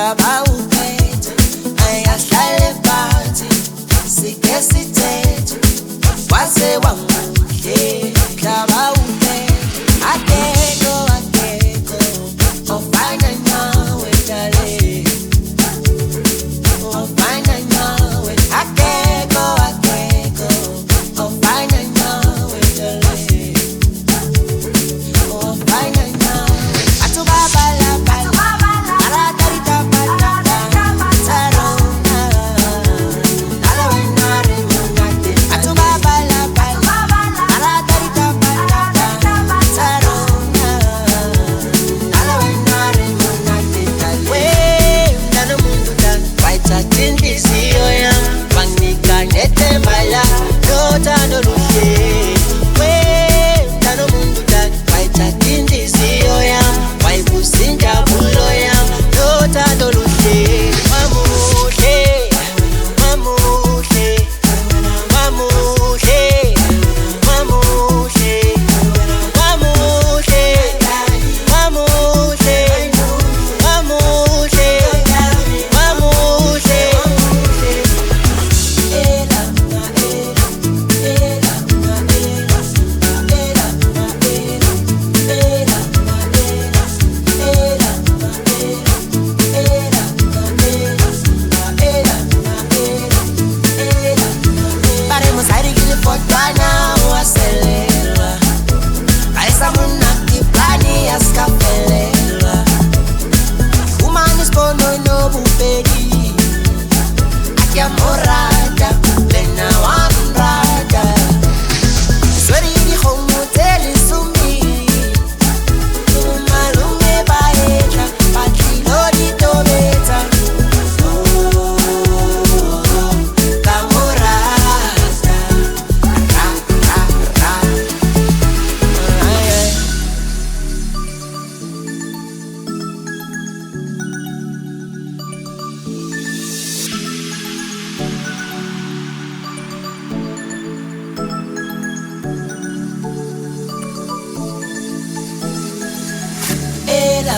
umhlaba uphethe, ayasihlale phansi sike sithethe, waze wanguhle umhlaba uphethe, akekho ofana nawe dale, ofana nawe, akekho ofana nawe dale, ofana nawe. Atubabala bala tarita bala sarona, nala wenare munate. Atubabala bala tarita bala sarona, nala wenare munate. We ndano mundu dan, waita tindizio ya, wangnika nete mala, dota no luhe. We ndano mundu dan, waita tindizio ya, waibusinja bulo ya, dota no luhe. Mamuhe, mamuhe, mamuhe, mamuhe, mamuhe, mamuhe, mamuhe, mamuhe. Ela, ela, paremos aire que le fontana o acelera, a esa mona que planea escapelela, humanos con no buperi, aquí amorrata, plena wamrata, sueri dijo muteli sumi, umalume baetra, patrilo tobeta. Era,